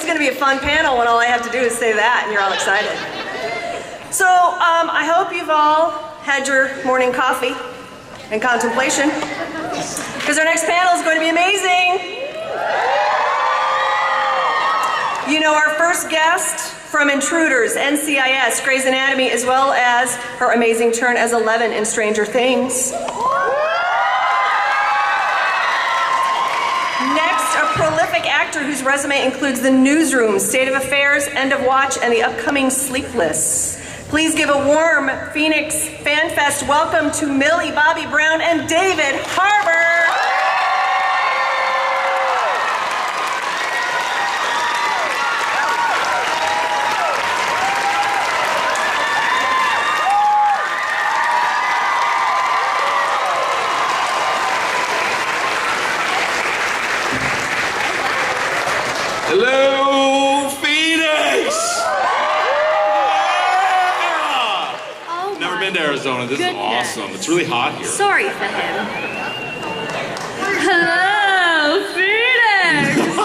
is going to be a fun panel when all I have to do is say that and you're all excited. So I hope you've all had your morning coffee and contemplation, because our next panel is going to be amazing. You know, our first guest from Intruders, NCIS, Grey's Anatomy, as well as her amazing turn as 11 in Stranger Things. Next, a prolific actor whose resume includes The Newsroom, State of Affairs, End of Watch, and the upcoming Sleepless. Please give a warm Phoenix Fan Fest welcome to Millie, Bobby Brown, and David Harbour. Hello, Phoenix! Yeah! Oh, never been to Arizona. This is awesome. It's really hot here. Sorry for him. Hello, Phoenix!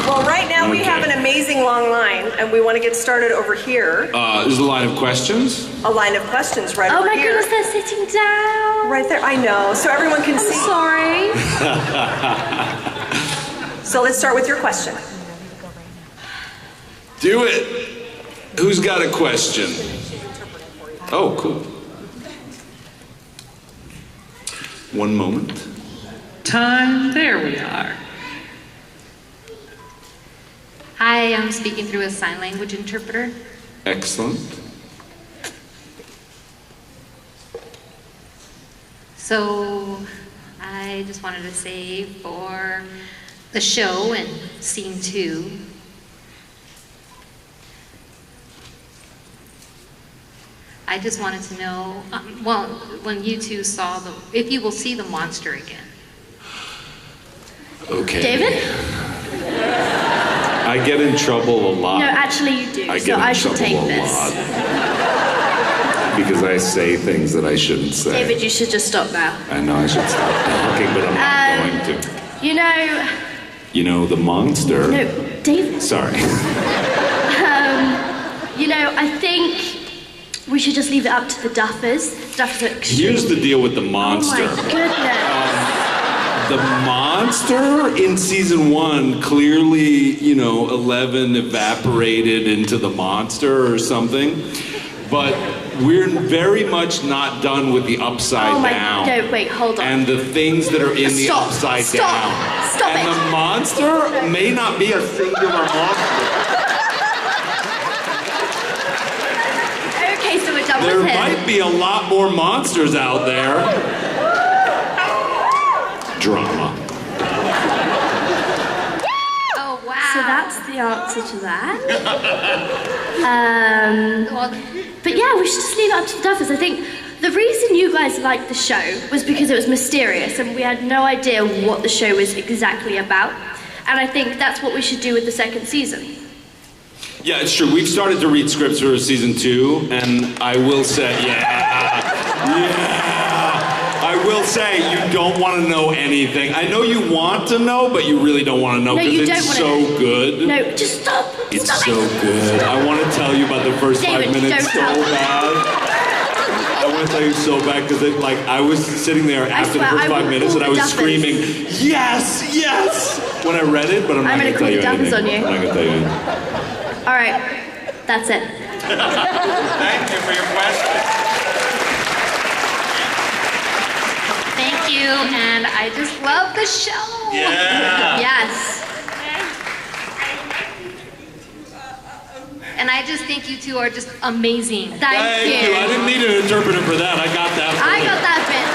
Well, right now we have an amazing long line, and we want to get started over here. There's a line of questions. A line of questions right over here. Oh my goodness, they're sitting down. Right there, I know, so everyone can see. Sorry. So let's start with your question. Do it. Who's got a question? Oh, cool. One moment. Time, there we are. Hi, I'm speaking through a sign language interpreter. Excellent. So, I just wanted to say for the show and scene 2, I just wanted to know, well, when you two saw if you will see the monster again. Okay. David? I get in trouble a lot. No, actually you do, I so get in I should trouble take a this. lot. Because I say things that I shouldn't say. David, you should just stop now. I know I should stop talking, but I'm not going to. You know... You know, the monster... No, David. Sorry. You know, I think we should just leave it up to the Duffers. Duffers are extremely... Here's the deal with the monster. Oh my goodness. The monster in season 1, clearly, you know, 11 evaporated into the monster or something. But we're very much not done with the upside down. No, wait, hold on. And the things that are in the upside down. Stop and it. the monster may not be a singular monster. Okay, so we're done There with him. might be a lot more monsters out there. Drama. Oh, wow. So that's the answer to that. But yeah, we should just leave it up to the Duffers. I think the reason you guys liked the show was because it was mysterious and we had no idea what the show was exactly about. And I think that's what we should do with the second season. Yeah, it's true. We've started to read scripts for season 2, and I will say, I will say you don't want to know anything. I know you want to know, but you really don't want to know because it's so good. No, just stop. It's Stop so it. good. I want to tell you about the first David, 5 minutes don't so tell me. bad. I want to tell you so bad because like I was sitting there after the first 5 minutes and I was screaming, yes, yes, when I read it, but I'm not going to tell you anything. On you. I'm not going to tell you anything. All right, that's it. Thank you for your question. Thank you, and I just love the show. Yeah. Yes. And I just think you two are just amazing. Thank you. I didn't need an interpreter for that. I got that. I got that bit.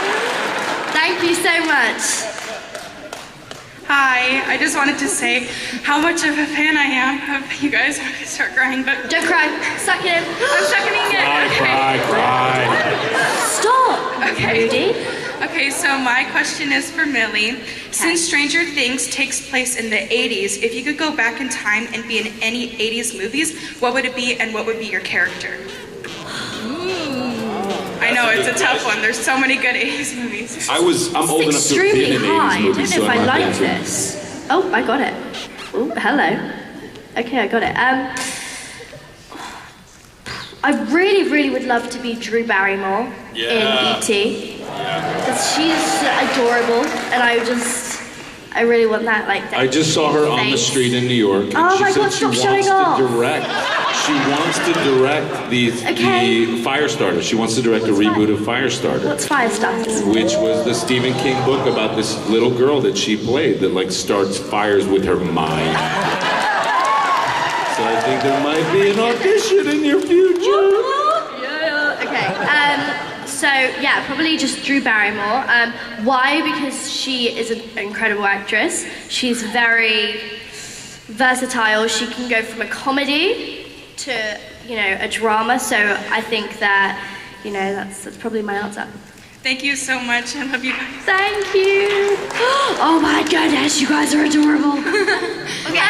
Thank you so much. Hi, I just wanted to say how much of a fan I am of you guys. I'm gonna start crying, but Don't cry. Suck it in. I'm sucking it. Cry. Stop. Okay. Rudy. Okay, so my question is for Millie. Since Stranger Things takes place in the 80s, if you could go back in time and be in any 80s movies, what would it be and what would be your character? I know, it's a tough one. There's so many good 80s movies. I'm old enough to have been Extremely in 80s hard. I movies, don't know if so I I'm like happy. this. Oh, I got it. Oh, hello. Okay, I got it. I really, really would love to be Drew Barrymore in E.T. Because she's adorable, and I really want that, like, I just saw her on the street in New York, and Oh she my said God, she stop wants showing to off. direct. She wants to direct the Firestarter. She wants to direct a reboot of Firestarter. What's Firestarter? Which was the Stephen King book about this little girl that she played that like starts fires with her mind. So I think there might be an audition in your future. Yeah. Okay. So yeah, probably just Drew Barrymore. Why? Because she is an incredible actress. She's very versatile. She can go from a comedy to, you know, a drama. So I think that, you know, that's probably my answer. Thank you so much. I love you guys. Thank you. Oh my goodness, you guys are adorable. Okay.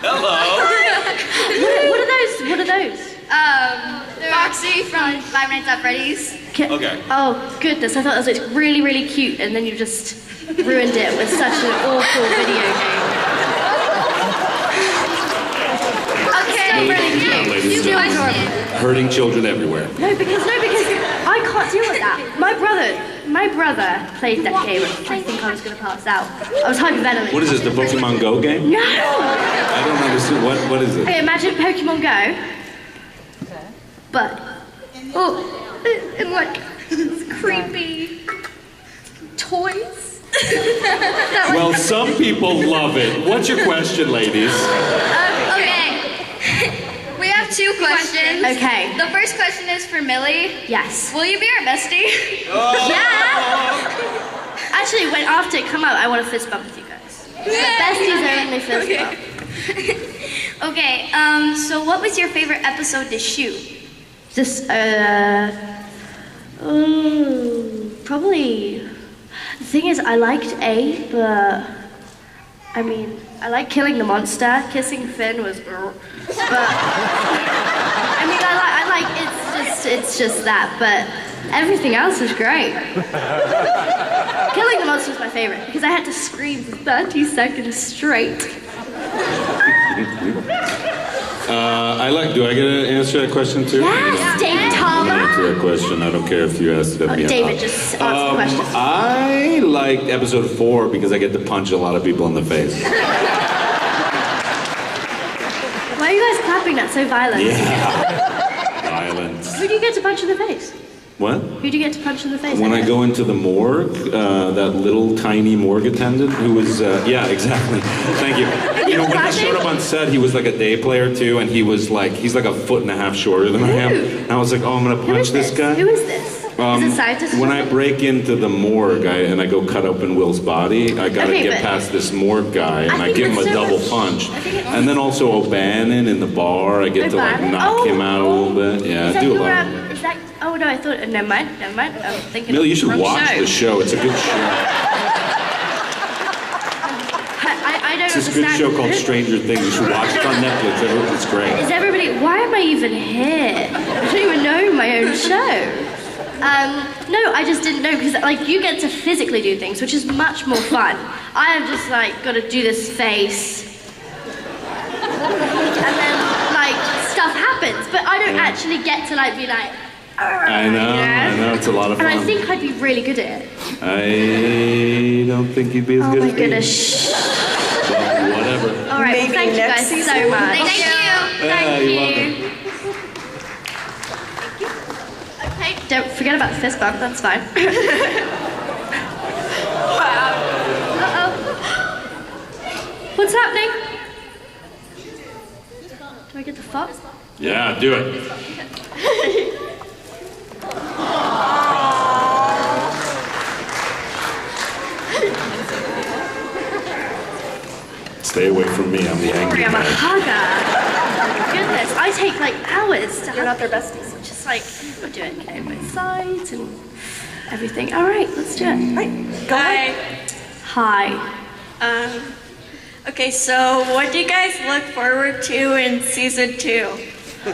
Hello. What are those? Foxy from Five Nights at Freddy's. Okay. Oh goodness, I thought that was really, really cute, and then you just ruined it with such an awful video game. Okay. Really cute. Ladies and gentlemen, hurting children everywhere. No, because I can't deal with that. My brother played that game. I think I was going to pass out. I was hyperventilating. What is this, the Pokemon Go game? No! I don't understand. What is it? Okay, imagine Pokemon Go, but and like creepy toys. Well, some people love it. What's your question, ladies? Okay. We have two questions. Okay. The first question is for Millie. Yes. Will you be our bestie? Yeah. Actually, when after it come out, I want to fist bump with you guys. Besties are only fist bump. Okay. So what was your favorite episode to shoot? Just probably. The thing is, I liked 8, but I mean, I like killing the monster. Kissing Finn was, but I mean, I like it's just that. But everything else is great. Killing the monster was my favorite because I had to scream for 30 seconds straight. Do I get to answer that question too? Yes, David I'm gonna answer Harbour. that question. I don't care if you asked it of me. David, just answer the question. I liked episode 4 because I get to punch a lot of people in the face. Why are you guys clapping that so violent? Yeah. Violence. Who do you get to punch in the face? What? Who do you get to punch in the face? When I go into the morgue, that little tiny morgue attendant who was, yeah, exactly. Thank you. You know, when I showed up on set, he was like a day player too, and he's like a 1.5 feet shorter than I am. And I was like, oh, I'm gonna punch this guy. Who is this? Is it scientist? When I break into the morgue and I go cut open Will's body, I gotta get past this morgue guy, and I give him a double punch. And then also O'Bannon in the bar, I get to like knock him out a little bit. Yeah, I do a lot. Is that? Oh no, I thought. Never mind. I'm thinking. Millie, you should wrong watch show. the show. It's a good show. I don't It's this good understand. show called Stranger Things. You should watch it on Netflix. It's great. Is everybody? Why am I even here? I don't even know my own show. No, I just didn't know because like you get to physically do things, which is much more fun. I have just like got to do this face, and then like stuff happens, but I don't actually get to like be like. I know, it's a lot of fun. And I think I'd be really good at it. I don't think you'd be as Oh good my as me. goodness. But whatever. All right, well, Maybe thank you next guys season. so much. Thank you. Thank you're you. welcome. Okay, don't forget about the fist bump, that's fine. Wow. Uh-oh. What's happening? Do I get the fuck? Yeah, do it. Stay away from me, I'm the angry I'm a guy. hugger. Goodness, I take like hours to You're not their hug. besties. Just like, we'll do it, okay, both sides and everything. All right, let's do it. Right. Go ahead. Hi. Okay, so what do you guys look forward to in season 2? I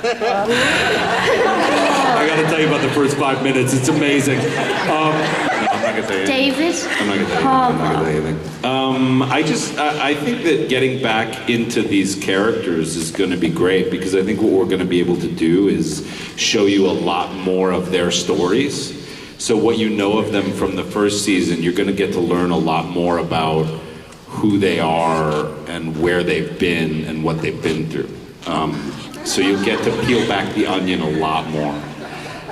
gotta tell you about the first 5 minutes, it's amazing. No, I'm not gonna say anything. David I'm not gonna say anything. Harbour. I'm not gonna say anything. I think that getting back into these characters is going to be great because I think what we're going to be able to do is show you a lot more of their stories. So what you know of them from the first season, you're going to get to learn a lot more about who they are and where they've been and what they've been through. So you'll get to peel back the onion a lot more.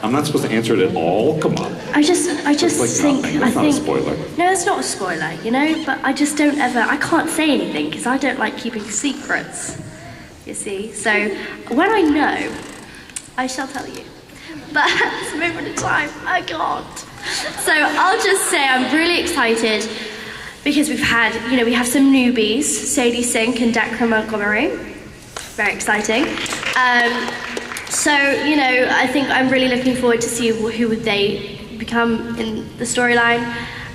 I'm not supposed to answer it at all? Come on. I just like think, nothing. That's not a spoiler. No, it's not a spoiler, you know, but I just don't ever, I can't say anything because I don't like keeping secrets, you see. So when I know, I shall tell you. But at this moment in time, I can't. So I'll just say I'm really excited because we've had, you know, we have some newbies, Sadie Sink and Declan Montgomery. Very exciting. So, you know, I think I'm really looking forward to see who would they become in the storyline.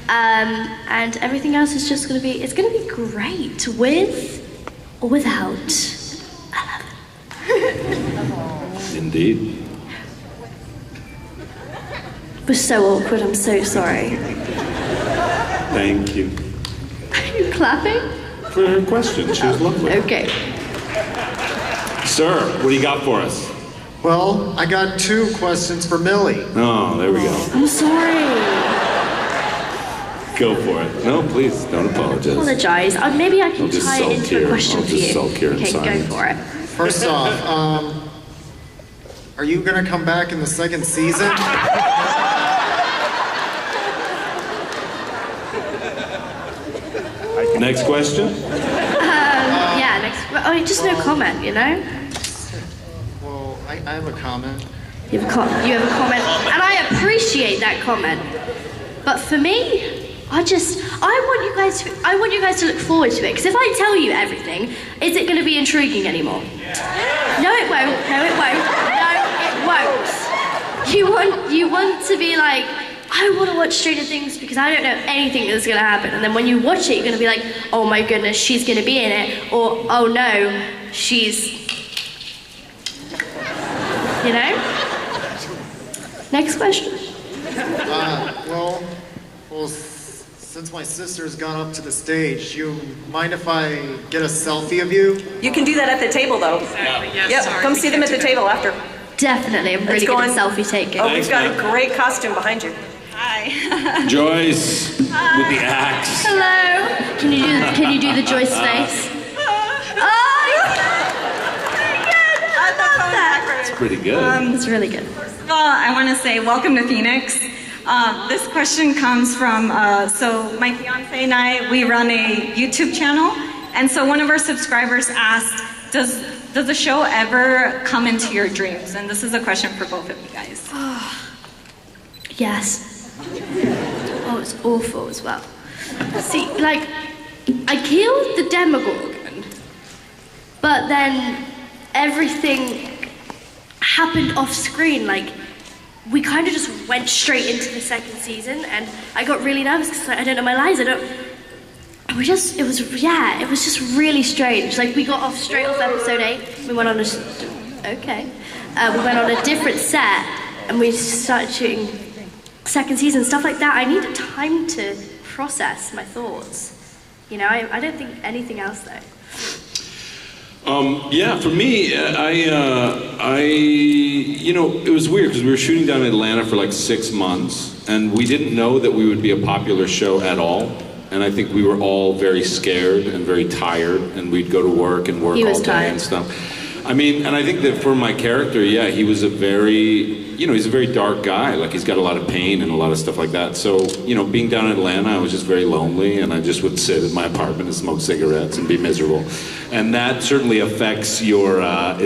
And everything else is just gonna be, it's gonna be great, with or without 11. Indeed. It was so awkward, I'm so sorry. Thank you. Are you clapping? For her question, she was lovely. Okay. Sir, what do you got for us? Well, I got 2 questions for Millie. Oh, there we go. I'm sorry. Go for it. No, please, don't apologize. Apologize. Maybe I can I'll just tie it into sulk a question here. for you. I'll just sulk here in Okay, silence. go for it. First off, are you gonna come back in the 2nd season? Next question? Yeah, just no comment, you know? Well, I have a comment. You have a comment, and I appreciate that comment. But for me, I want you guys to look forward to it. Because if I tell you everything, is it going to be intriguing anymore? No, it won't. No, it won't. No, it won't. You want to be like, I want to watch Stranger Things because I don't know anything that's going to happen. And then when you watch it, you're going to be like, oh my goodness, she's going to be in it. Or, oh no, she's... You know? Next question. Well, since my sister's gone up to the stage, you mind if I get a selfie of you? You can do that at the table, though. Exactly, yes, Yep, sorry, come we see them at can't the do table after. Definitely, I'm really good at selfie taking. Oh, we've got a great costume behind you. Hi. Joyce with the axe. Hello. Can you do the Joyce face? It's pretty good. It's really good. First of all, I want to say welcome to Phoenix. This question comes from, so my fiance and I, we run a YouTube channel. And so one of our subscribers asked, does the show ever come into your dreams? And this is a question for both of you guys. Yes. Oh, it's awful as well. See, like, I killed the Demogorgon, but then everything happened off screen. Like, we kind of just went straight into the 2nd season, and I got really nervous because I don't know my lines. It was just really strange. Like, we got straight off episode 8. We went on we went on a different set, and we started shooting 2nd season, stuff like that. I needed time to process my thoughts. You know, I don't think anything else though. Yeah, for me, you know, it was weird because we were shooting down in Atlanta for like 6 months, and we didn't know that we would be a popular show at all. And I think we were all very scared and very tired, and we'd go to work and work all day and stuff. I mean, and I think that for my character, yeah, he was he's a very dark guy. Like, he's got a lot of pain and a lot of stuff like that. So, you know, being down in Atlanta, I was just very lonely, and I just would sit in my apartment and smoke cigarettes and be miserable. And that certainly affects your life,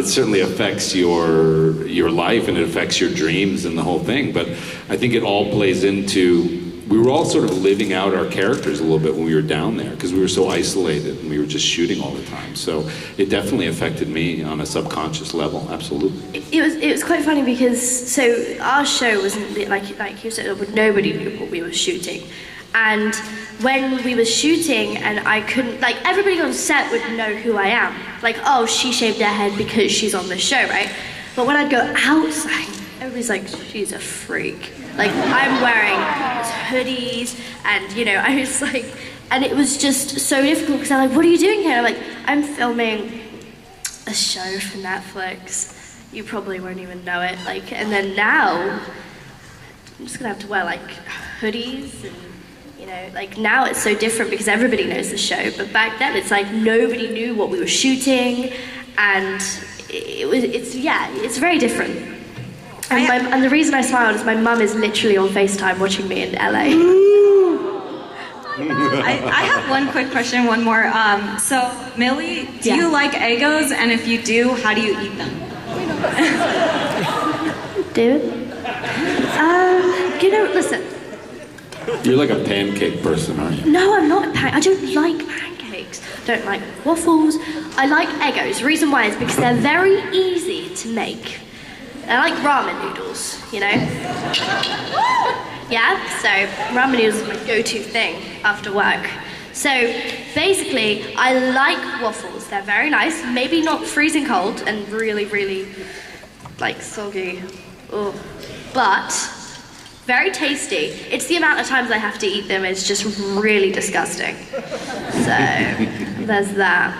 and it affects your dreams and the whole thing. But I think it all plays into, we were all sort of living out our characters a little bit when we were down there because we were so isolated and we were just shooting all the time. So it definitely affected me on a subconscious level, absolutely. It was quite funny because our show wasn't like you said, nobody knew what we were shooting. And when we were shooting and I couldn't, like, everybody on set would know who I am. Like, oh, she shaved her head because she's on the show, right? But when I'd go outside, everybody's like, she's a freak. Like, I'm wearing hoodies, and, you know, I was like, and it was just so difficult, because I'm like, what are you doing here? I'm like, I'm filming a show for Netflix. You probably won't even know it. Like, and then now, I'm just gonna have to wear, like, hoodies, and, you know, like, now it's so different because everybody knows the show, but back then it's like nobody knew what we were shooting, and it's very different. And the reason I smiled is my mum is literally on FaceTime watching me in LA. I have one quick question, one more. So, Millie, do you like Eggos? And if you do, how do you eat them? David? You know, listen. You're like a pancake person, aren't you? No, I'm not a I don't like pancakes. I don't like waffles. I like Eggos. The reason why is because they're very easy to make. I like ramen noodles, you know? Yeah, so ramen noodles is my go-to thing after work. So basically, I like waffles. They're very nice, maybe not freezing cold and really, really like soggy. Ugh. But very tasty. It's the amount of times I have to eat them is just really disgusting. So there's that.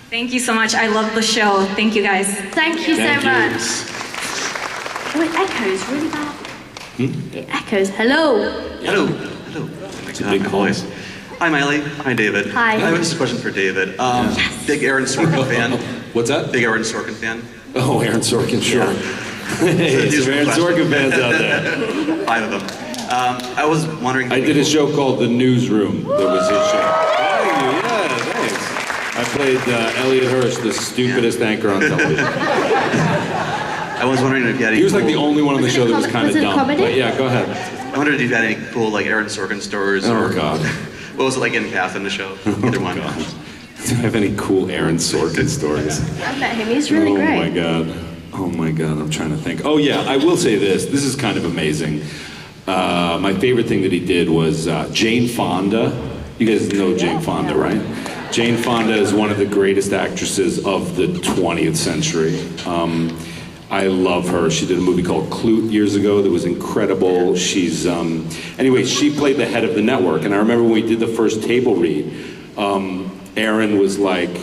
Thank you so much. I love the show. Thank you, guys. Thank you so much. Oh, it echoes really bad. It echoes. Hello. Hello. Hello. It's a big voice. Hi, Miley. Hi, David. Hi. I have a question for David. Yes. Big Aaron Sorkin fan. What's that? Big Aaron Sorkin fan. Oh, Aaron Sorkin, sure. Hey, some Aaron Sorkin fans out there. 5 of them. I was wondering. I did a show called The Newsroom. That was his show. Thank you. Yeah, thanks. I played Elliot Hirsch, the stupidest anchor on television. I was wondering if you had any. He was like the only one on the show that was kind of dumb. comedy? But yeah, go ahead. I wondered if you had any cool like Aaron Sorkin stories. Oh God. What was it like getting cast on the show? Either one. God. Do I have any cool Aaron Sorkin stories? I've met him. He's really great. Oh my God. Oh my God. I'm trying to think. Oh yeah, I will say this. This is kind of amazing. My favorite thing that he did was Jane Fonda. You guys know Jane Fonda, right? Jane Fonda is one of the greatest actresses of the 20th century. I love her. She did a movie called Clute years ago that was incredible. She's, anyway, she played the head of the network. And I remember when we did the first table read, Aaron was like,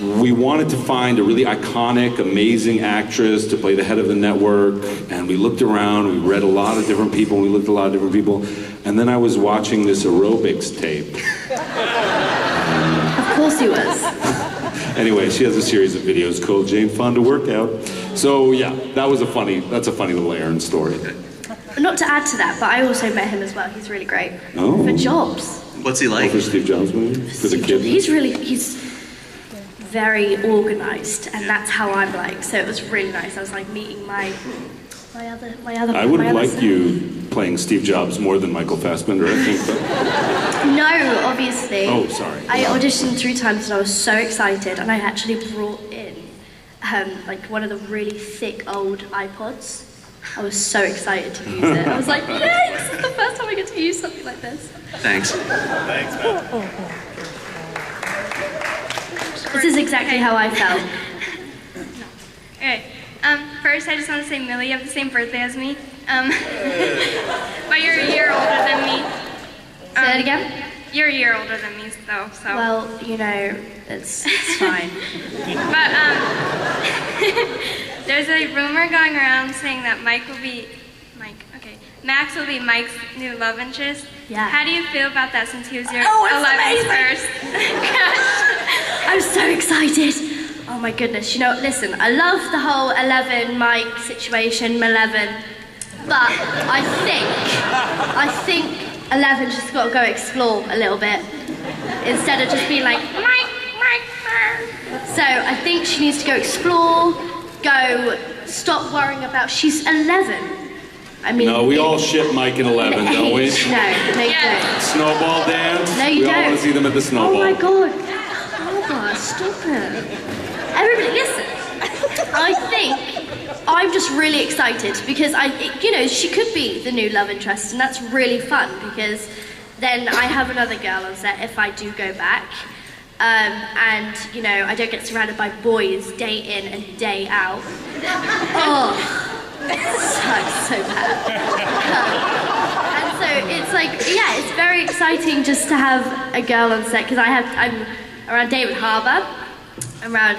we wanted to find a really iconic, amazing actress to play the head of the network. And we looked around, we read a lot of different people, we looked at a lot of different people. And then I was watching this aerobics tape. Of course he was. Anyway, she has a series of videos called Jane Fonda Workout. So yeah, that's a funny little Aaron story. Not to add to that, but I also met him as well. He's really great. Oh. For Jobs. What's he like? For Steve Jobs movie? For the kid? He's very organized, and that's how I'm like. So it was really nice. I was like meeting my other. I would have liked you playing Steve Jobs more than Michael Fassbender, I think. But... No, obviously. Oh, sorry. I auditioned 3 times and I was so excited, and I actually brought in like one of the really thick old iPods. I was so excited to use it. I was like, yay, this is the first time I get to use something like this. Thanks. Thanks, man. This is exactly how I felt. Okay. First, I just want to say, Millie, you have the same birthday as me. But you're a year older than me. Say that again? You're a year older than me, though, so. Well, you know, it's fine. But, there's a rumor going around saying that Max will be Mike's new love interest. Yeah. How do you feel about that since he was your it's 11th amazing. first? I'm so excited. Oh my goodness, you know, listen, I love the whole 11 Mike situation, 11. But I think 11's just got to go explore a little bit instead of just being like Mike. So I think she needs to go explore, go stop worrying about. She's 11. I mean, no, we all ship Mike and 11, don't we? No, you don't. Snowball dance. No, you we don't. all want to see them at the snowball. Oh my God, Harbour, stop it! Everybody, listen. I think I'm just really excited because she could be the new love interest, and that's really fun because then I have another girl on set if I do go back, and I don't get surrounded by boys day in and day out. Oh, Sucks so bad. And so it's like, yeah, it's very exciting just to have a girl on set, because I'm around David Harbour, around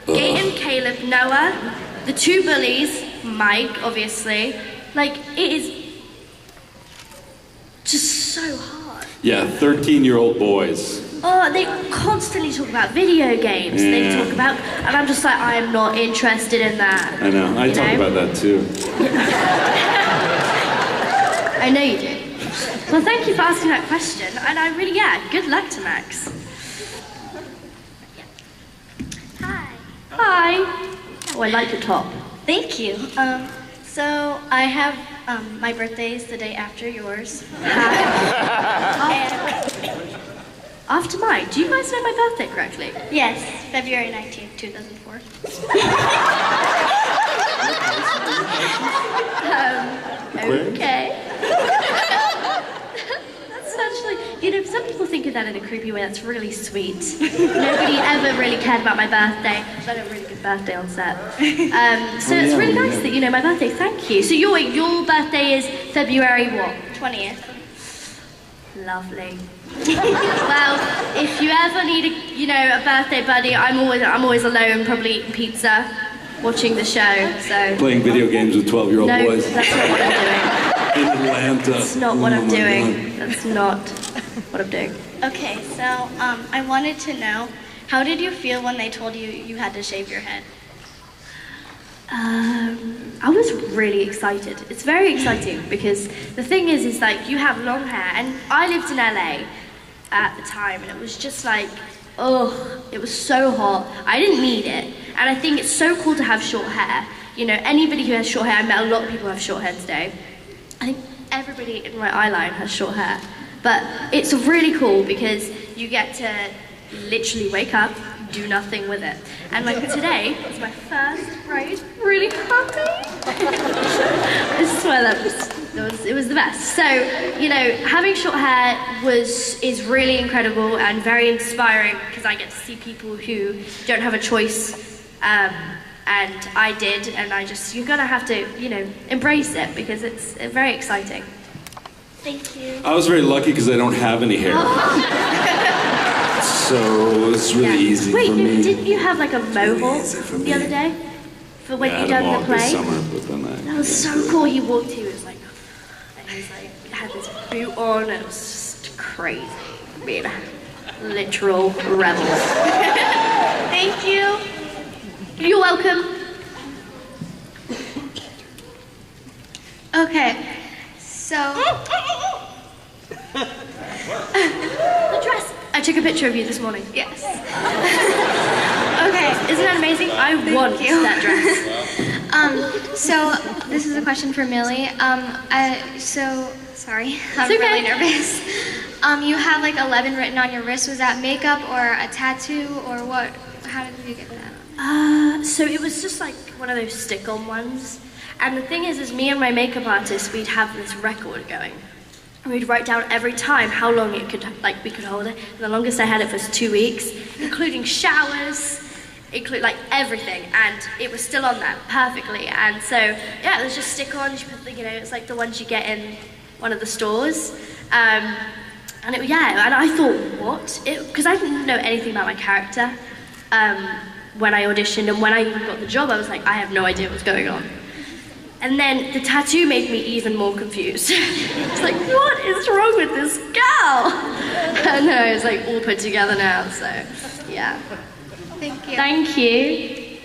Gaten, Caleb, Noah, the two bullies, Mike, obviously. Like, it is just so hard. Yeah, 13-year-old boys. Oh, they constantly talk about video games. Yeah. They talk about, and I'm just like, I am not interested in that. I know. I talk about that too. I know you do. Well, thank you for asking that question. And I really, yeah, good luck to Max. Hi. Hi. Oh, I like your top. Thank you. So I have my birthday is the day after yours. After mine. Do you guys know my birthday correctly? Yes, February 19th, 2004. Okay. That's actually, you know, some people think of that in a creepy way. That's really sweet. Nobody ever really cared about my birthday. I had a really good birthday on set. So it's really nice that you know my birthday. Thank you. So your birthday is February what? 20th. Lovely. Well, if you ever need a birthday buddy, I'm always alone, probably eating pizza, watching the show. So Playing video games with 12-year-old no, boys. that's not what I'm doing. In Atlanta. That's not what I'm doing. God. That's not what I'm doing. Okay, so I wanted to know, how did you feel when they told you you had to shave your head? I was really excited. It's very exciting because the thing is like you have long hair, and I lived in LA at the time, and it was just like, it was so hot. I didn't need it, and I think it's so cool to have short hair. You know, anybody who has short hair, I met a lot of people who have short hair today. I think everybody in my eye line has short hair, but it's really cool because you get to literally wake up, do nothing with it. And like today was my first braid, really happy. I swear it was the best. So, you know, having short hair is really incredible and very inspiring because I get to see people who don't have a choice, and I did, and you're gonna have to, you know, embrace it because it's very exciting. Thank you. I was very lucky because I don't have any hair. So it's really easy Wait, for me. didn't you have like a mohawk the other day? For when you done the play? This summer, but then That was so cool. He walked, he was like, had this boot on, and it was just crazy. Being a literal rebel. Thank you. You're welcome. Okay, so... The dress. I took a picture of you this morning. Yes. Okay, isn't that amazing? I want that dress. So this is a question for Millie. Sorry, I'm really nervous. You have like 11 written on your wrist. Was that makeup or a tattoo or what? How did you get that? So it was just like one of those stick-on ones. And the thing is me and my makeup artist, we'd have this record going. And we'd write down every time how long we could hold it. And the longest I had it was 2 weeks, including showers, like everything. And it was still on that perfectly. And so, yeah, it was just stick-ons. You put, it's like the ones you get in one of the stores. And I thought, what? Because I didn't know anything about my character when I auditioned, and when I even got the job, I was like, I have no idea what's going on. And then the tattoo made me even more confused. It's like, what is wrong with this girl? I know, it's like all put together now, so yeah. Thank you. Thank you.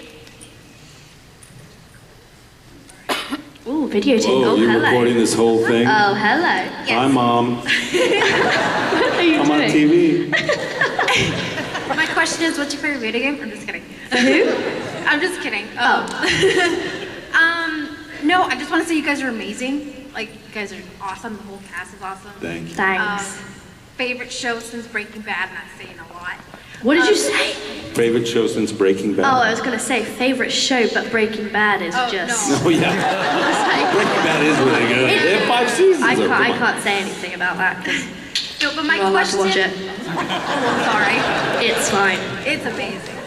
Ooh, videotape. Oh, you're hello. recording this whole thing? Oh, hello. Hi, Mom. What are you I'm doing? on TV. My question is, what's your favorite video game? I'm just kidding. Who? I'm just kidding. Oh. No, I just want to say you guys are amazing. Like, you guys are awesome. The whole cast is awesome. Thank you. Thanks. Favorite show since Breaking Bad, and that's saying a lot. What did you say? Favorite show since Breaking Bad? Oh, I was going to say favorite show, but Breaking Bad is just... Oh, yeah. Breaking Bad is really good. They have 5 seasons. I can't say anything about that. No, but my You're allowed to question... watch it. Oh, sorry. It's fine. It's amazing.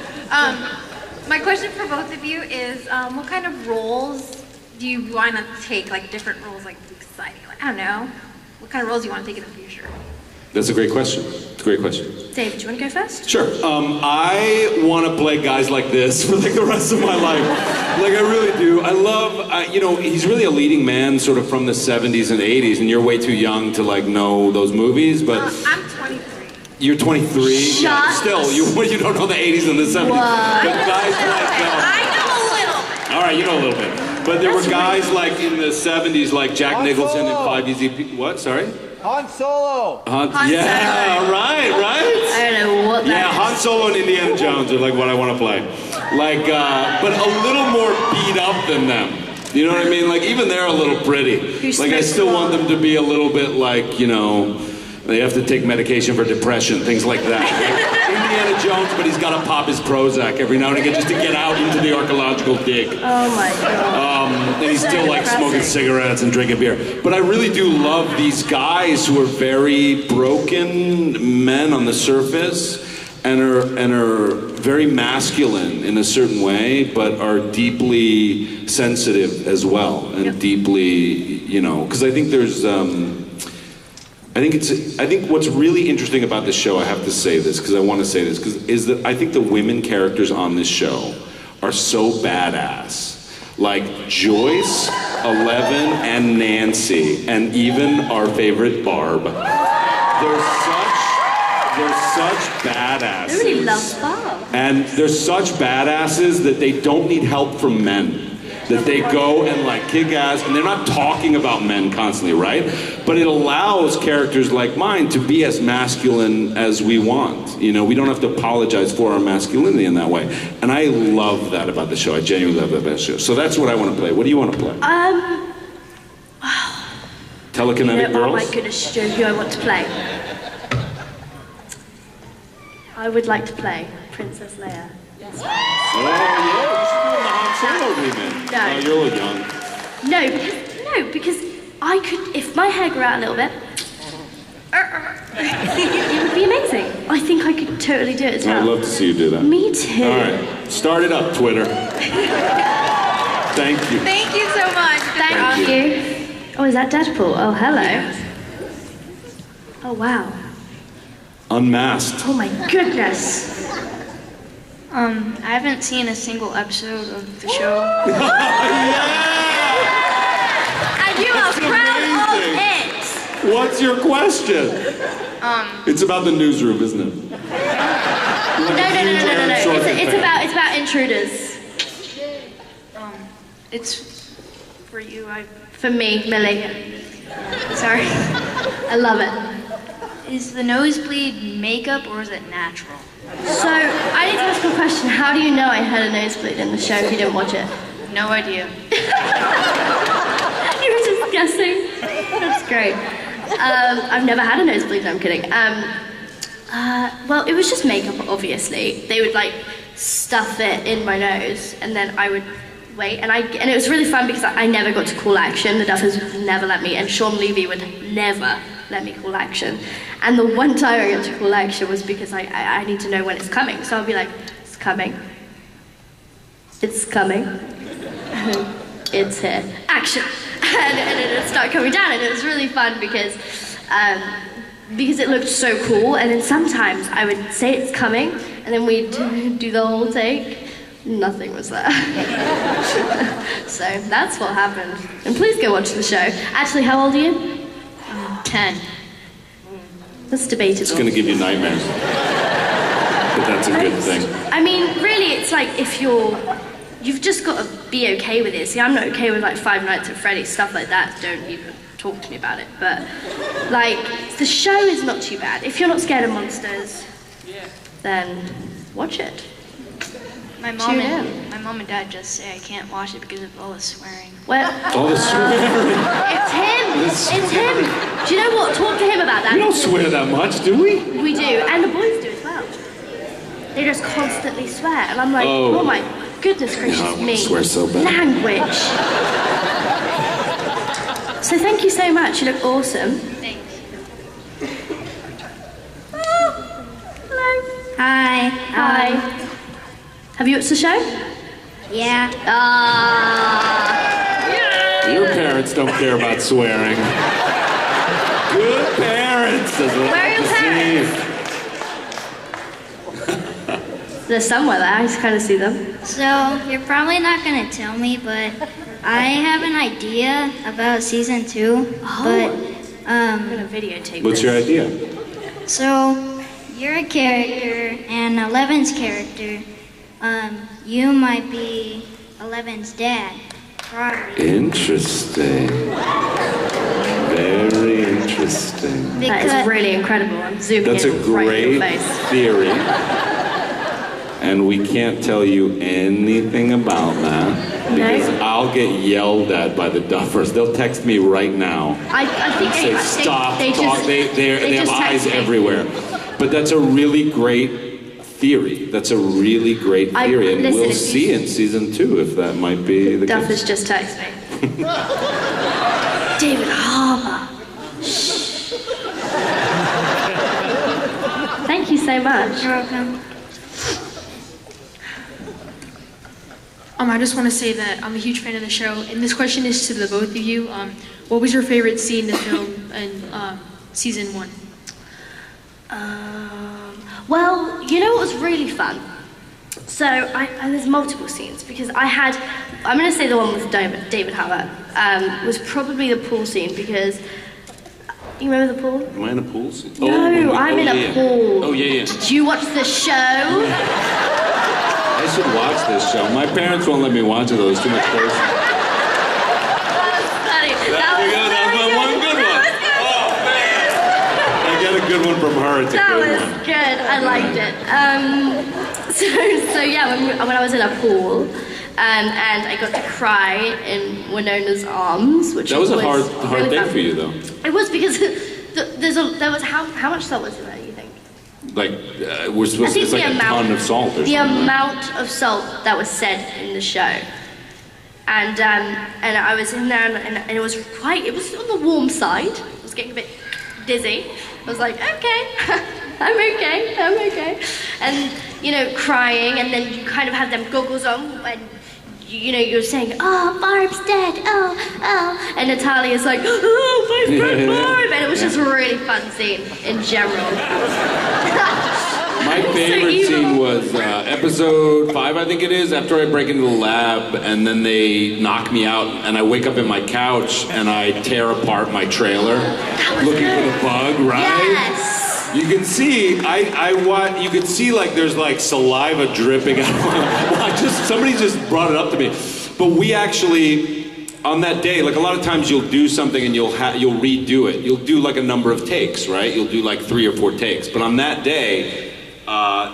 My question for both of you is, what kind of roles do you want to take like different roles, like exciting? Like, I don't know. What kind of roles do you want to take in the future? That's a great question. It's a great question. Dave, do you want to go first? Sure. I want to play guys like this for like the rest of my life. Like I really do. I love, you know, he's really a leading man sort of from the 70s and 80s, and you're way too young to like know those movies, but... I'm 23. You're 23? Yeah, still, you don't know the 80s and the 70s. What? But guys like... I know a little. All right, you know a little bit. But there were guys like in the 70s like Jack Nicholson and 5 Easy People. What? Sorry? Han Solo. Yeah, right. I don't know what that Yeah, Han Solo and Indiana Jones are like what I want to play. Like, but a little more beat up than them. You know what I mean? Like, even they're a little pretty. Like, I still want them to be a little bit like, you know, they have to take medication for depression, things like that. Indiana Jones, but he's got to pop his Prozac every now and again just to get out into the archaeological dig. Oh my god. And he's still like smoking cigarettes and drinking beer. But I really do love these guys who are very broken men on the surface and are very masculine in a certain way, but are deeply sensitive as well and deeply, you know, because I think there's. I think what's really interesting about this show, I have to say this, because I want to say this, is that I think the women characters on this show are so badass. Like Joyce, Eleven, and Nancy, and even our favorite Barb. They're such badasses. I really love Barb. And they're such badasses that they don't need help from men. That they go and like kick ass, and they're not talking about men constantly, right? But it allows characters like mine to be as masculine as we want. You know, we don't have to apologize for our masculinity in that way. And I love that about the show. I genuinely love that about the show. So that's what I want to play. What do you want to play? Telekinetic girls? Oh my goodness, Joe, who I want to play. I would like to play Princess Leia. Oh yeah, you should do the Han Solo remake. No. Oh, you're a little young. No, because I could, if my hair grew out a little bit, it would be amazing. I think I could totally do it as well. I'd love to see you do that. Me too. All right, start it up, Twitter. Thank you. Thank you so much. Thank you. Oh, is that Deadpool? Oh, hello. Oh, wow. Unmasked. Oh my goodness. I haven't seen a single episode of the show. And you are proud of it. What's your question? It's about the newsroom, isn't it? No. It's about intruders. It's for you. For me, Millie. Sorry. I love it. Is the nosebleed makeup or is it natural? So, I need to ask you a question. How do you know I had a nosebleed in the show if you didn't watch it? No idea. You were just guessing. That's great. I've never had a nosebleed, no, I'm kidding. Well, it was just makeup, obviously. They would, like, stuff it in my nose, and then I would wait. And it was really fun because I never got to call action. The Duffers would never let me, and Sean Levy would never let me call action. And the one time I got to call action was because I need to know when it's coming. So I'll be like, it's coming. It's coming. It's here. Action. And it would start coming down, and it was really fun because it looked so cool. And then sometimes I would say it's coming, and then we'd do the whole take. Nothing was there. So that's what happened. And please go watch the show. Actually, how old are you? 10. That's debatable. It's going to give you nightmares. But that's a good thing. I mean, really, it's like if you've just got to be okay with it. See, I'm not okay with like Five Nights at Freddy's, stuff like that. Don't even talk to me about it. But, like, the show is not too bad. If you're not scared of monsters, then watch it. My mom and dad just say I can't watch it because of all the swearing. Well, all the swearing. It's him. It's him. Do you know what? Talk to him about that. We don't swear that much, do we? We do, and the boys do as well. They just constantly swear, and I'm like, oh my goodness gracious me. I swear so bad. Language. So thank you so much. You look awesome. Thanks. Oh, hello. Hi. Hi. Have you watched the show? Yeah. Ah. Yeah. parents don't care about swearing. Good parents. That's what Where are I your see. They're somewhere there. I just kind of see them. So, you're probably not going to tell me, but I have an idea about season 2. But, I'm going to videotape What's your idea? So, you're a character, and Eleven's character, you might be Eleven's dad. Probably. Interesting. Very interesting. That is really incredible. I'm zooming That's a in right in your great face. theory. And we can't tell you anything about that because I'll get yelled at by the Duffers. They'll text me right now. I think and say, stop talking. They have eyes everywhere. But that's a really great theory. That's a really great theory. And we'll see in season 2 if that might be the Duffers case. just text me. David Harbour. Thank you so much. You're welcome. I just want to say that I'm a huge fan of the show, and this question is to the both of you. What was your favorite scene in the film in season 1? Well, you know what was really fun? So, there's multiple scenes, because I'm going to say the one with David Harbour was probably the pool scene, because, you remember the pool? Am I in a pool scene? No, I'm in a pool. Oh, yeah. Did you watch the show? I should watch this show. My parents won't let me watch it though. There's too much cursing. That was my one good one. Oh man! I get a good one from her. It's a that good was one. good. I liked it. So yeah, when I was in a pool, and I got to cry in Winona's arms, which That was a hard really thing fun. for you though. It was because there was how much salt was in there? You think? Like we're supposed to. It's like a ton of salt. Or The something. amount of salt that was said in the show. And I was in there, and it was on the warm side. I was getting a bit dizzy. I was like, okay, I'm okay. And, crying, and then you kind of had them goggles on, and, you're saying, oh, Barb's dead, oh. And Natalia's like, oh, my friend Barb. And it was just a really fun scene in general. My favorite scene was episode 5, I think it is, after I break into the lab and then they knock me out and I wake up in my couch and I tear apart my trailer looking for the bug, right? Yes. You can see, you can see like there's like saliva dripping out of my, somebody just brought it up to me. But we actually, on that day, like a lot of times you'll do something and you'll redo it. You'll do like a number of takes, right? You'll do like 3 or 4 takes. But on that day,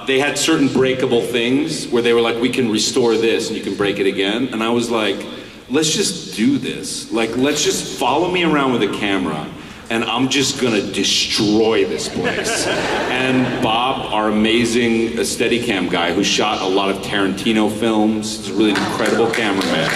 they had certain breakable things where they were like, we can restore this and you can break it again. And I was like, let's just do this. Like, let's just follow me around with a camera and I'm just gonna destroy this place. And Bob, our amazing Steadicam guy who shot a lot of Tarantino films, he's a really incredible cameraman,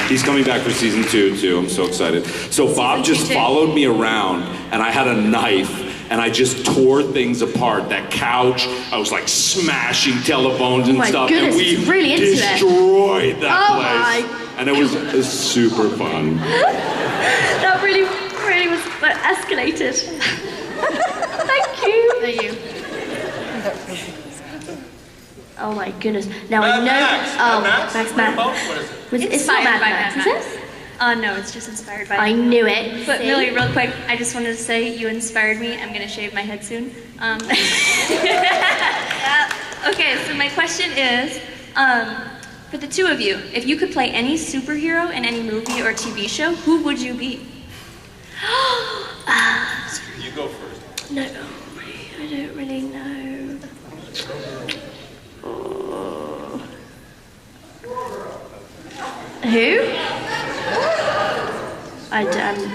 He's coming back for season 2 too, I'm so excited. So Bob just followed me around and I had a knife and I just tore things apart. That couch, I was like smashing telephones and stuff. Goodness, and we really destroyed that place. My. And it was super fun. That really was escalated. Thank you. Oh my goodness. Now I know. Max. It's not Mad Max, is it? No, it's just inspired by. I knew it. But See? Millie, real quick, I just wanted to say you inspired me. I'm gonna shave my head soon. Okay, so my question is, for the two of you, if you could play any superhero in any movie or TV show, who would you be? You go first. No, I don't really know. Who? I don't.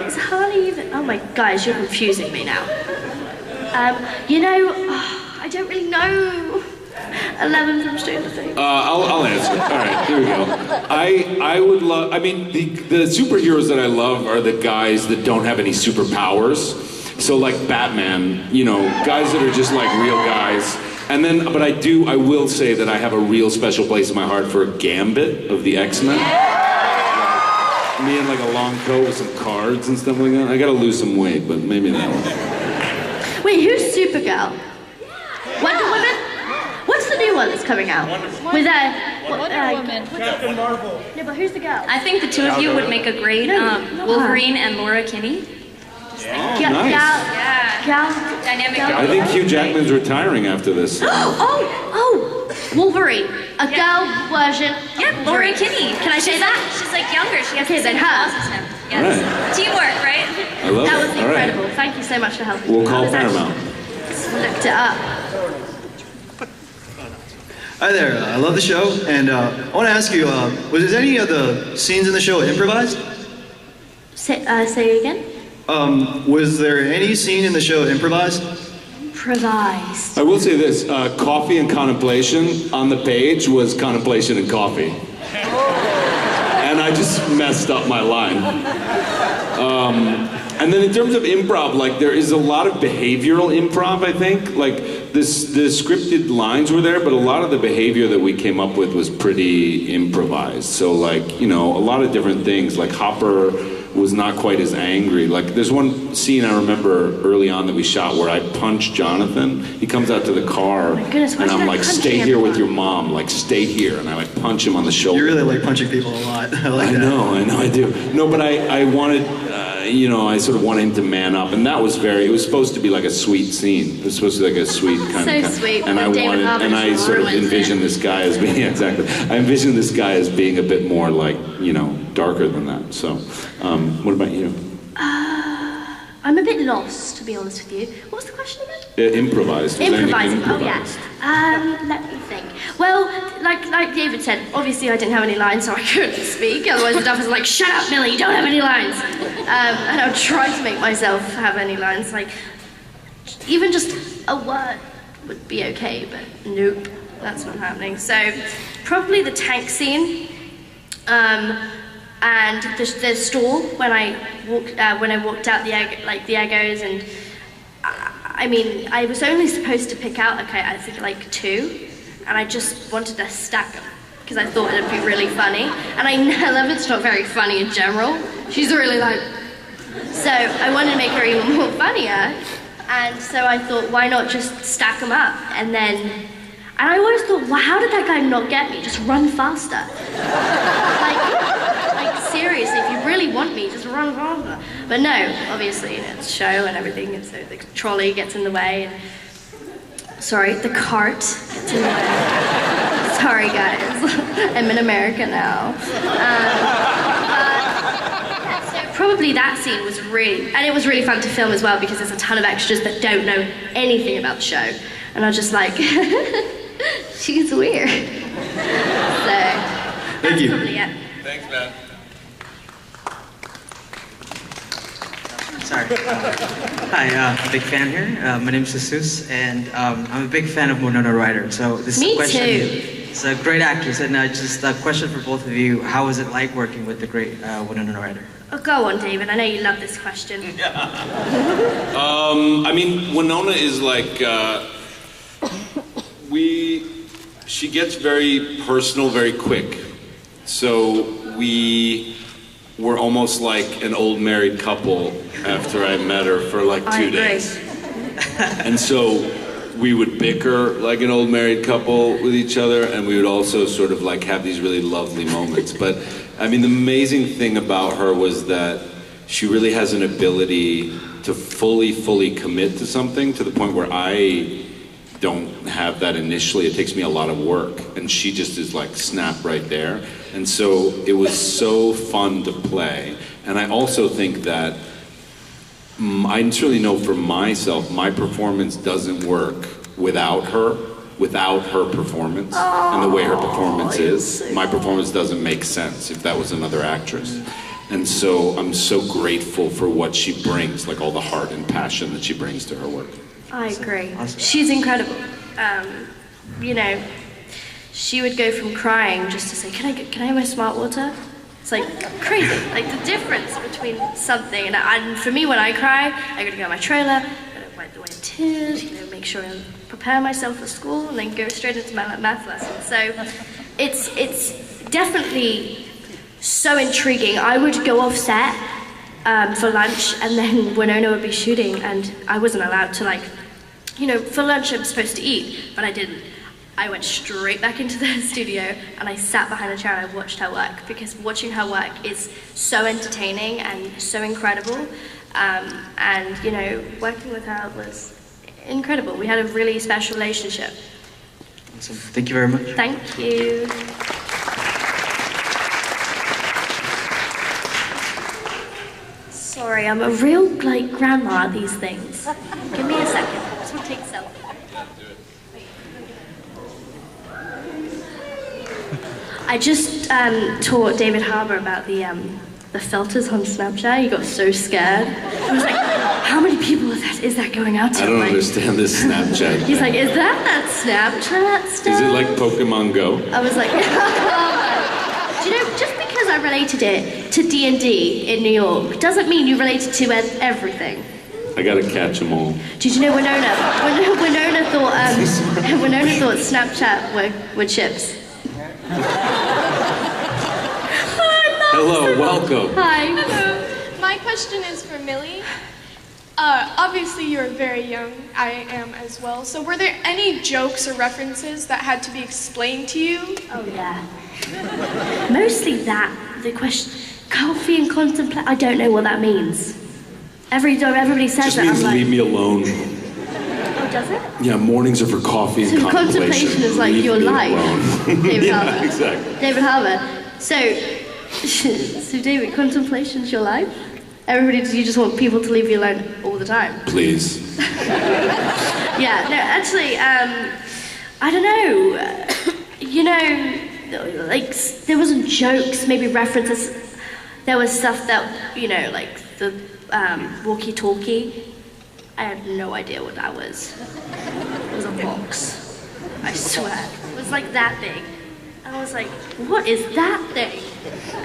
It's hardly even. Oh my guys, you're confusing me now. I don't really know. 11 from Stranger Things. I'll answer. All right, here we go. I would love. I mean, the superheroes that I love are the guys that don't have any superpowers. So like Batman, guys that are just like real guys. And then, but I will say that I have a real special place in my heart for Gambit of the X-Men. Me in like a long coat with some cards and stuff like that. I gotta lose some weight, but maybe that one. Wait, who's Supergirl? Wonder Woman? What's the new one that's coming out? With Wonder Woman. Captain Marvel. No, but who's the girl? I think the two of you would make a great Wolverine and Laura Kinney. Oh, nice. Dynamic. I think Hugh Jackman's retiring after this. Wolverine. A girl version. Yeah, Laura Kinney. Can I say that? She's like younger. She has the same claws as him. Yes. Right. Teamwork, right? I love That it. was All right. incredible. Thank you so much for helping. We'll me. call I was Paramount. actually- Looked it up. Hi there, I love the show, and I want to ask you, was there any of the scenes in the show improvised? Say again? Was there any scene in the show improvised? Improvised. I will say this, coffee and contemplation on the page was contemplation and coffee. And I just messed up my line. And then in terms of improv, like there is a lot of behavioral improv, I think. Like the scripted lines were there, but a lot of the behavior that we came up with was pretty improvised. So like, you know, a lot of different things, like Hopper was not quite as angry. Like there's one scene I remember early on that we shot where I punched Jonathan. He comes out to the car goodness, why and should I'm I like, punch stay him? here with your mom, like stay here. And I like punch him on the shoulder. You really like punching people a lot. I like that. I know I do. No, but I wanted, you know, I sort of wanted him to man up. And that was it was supposed to be like a sweet scene. It was supposed to be like a sweet kind So of. sweet, And I when David wanted, Harbour and I just sort of ruins envisioned this guy as being, exactly. I envisioned this guy as being a bit more like, you know, darker than that. So, what about you? I'm a bit lost, to be honest with you. What was the question again? Improvised. Was anything Improvising. Oh improvised? yeah. Let me think. Well, like David said, obviously I didn't have any lines, so I couldn't speak. Otherwise, the duffers were like, "Shut up, Millie! You don't have any lines." And I would try to make myself have any lines. Like, even just a word would be okay, but nope, that's not happening. So, probably the tank scene. And the store when I walked out the Eggos, and I mean I was only supposed to pick out I think like 2, and I just wanted to stack them because I thought it'd be really funny. And Eleven's not very funny in general. She's really like, so I wanted to make her even more funnier, and so I thought, why not just stack them up? And I always thought, well, how did that guy not get me? Just run faster. Like seriously, if you really want me, just run faster. But no, obviously, you know, it's a show and everything, and so the trolley gets in the way, and the cart gets in the way. Sorry, guys, I'm in America now. So probably that scene was it was really fun to film as well because there's a ton of extras that don't know anything about the show, and I was just like, she's weird. So Thank you. Probably it. Thanks, man. Sorry. Hi, big fan here. My name's Jesus, and I'm a big fan of Winona Ryder. So this is Me a question. too. It's a great actress, and just a question for both of you: how is it like working with the great Winona Ryder? Oh, go on, David. I know you love this question. I mean, Winona is like, she gets very personal very quick. So we were almost like an old married couple after I met her for like 2 days. And so we would bicker like an old married couple with each other, and we would also sort of like have these really lovely moments. But I mean, the amazing thing about her was that she really has an ability to fully commit to something to the point where I don't have that initially. It takes me a lot of work, and she just is like snap right there. And so it was so fun to play. And I also think that I certainly know for myself, my performance doesn't work without her performance and the way her performance is. My performance doesn't make sense if that was another actress. And so I'm so grateful for what she brings, like all the heart and passion that she brings to her work. I agree. She's incredible. You know, she would go from crying just to say, can I have my smart water? It's like crazy, like the difference between something, and for me when I cry, I gotta go on my trailer, gotta wipe away the tears, you know, make sure I'm prepare myself for school and then go straight into my math lesson. So it's definitely so intriguing. I would go off set for lunch, and then Winona would be shooting, and I wasn't allowed to, like, you know, for lunch I'm supposed to eat, but I didn't. I went straight back into the studio and I sat behind a chair and I watched her work, because watching her work is so entertaining and so incredible. And, you know, working with her was incredible. We had a really special relationship. Awesome. Thank you very much. Thank you. Sorry, I'm a real, like, grandma at these things. Give me a second. I just want to take a selfie. I just taught David Harbour about the filters on Snapchat. He got so scared. I was like, how many people is that going out to? I don't understand this Snapchat. He's like, is that Snapchat stuff? Is it like Pokemon Go? I was like, do you know, just because I related it to D&D in New York doesn't mean you related to everything. I gotta catch them all. Did you know Winona thought Snapchat were chips? Hello, welcome. Hi. Hello. My question is for Millie. Obviously, you're very young. I am as well. So, were there any jokes or references that had to be explained to you? Oh yeah. Mostly that. The question, coffee and contemplate. I don't know what that means. Everybody says Just that. means I'm leave like, me alone. oh, does it? Yeah, mornings are for coffee and So contemplation. contemplation is like Leave your me life. alone. David Yeah, Harbour. exactly. David Harbour. So David, contemplation's your life? You just want people to leave you alone all the time? Please. Yeah, no, actually, I don't know. You know, like, there wasn't jokes, maybe references. There was stuff that, you know, like the walkie-talkie. I had no idea what that was. It was a box. I swear. It was like that big. And I was like, what is that thing?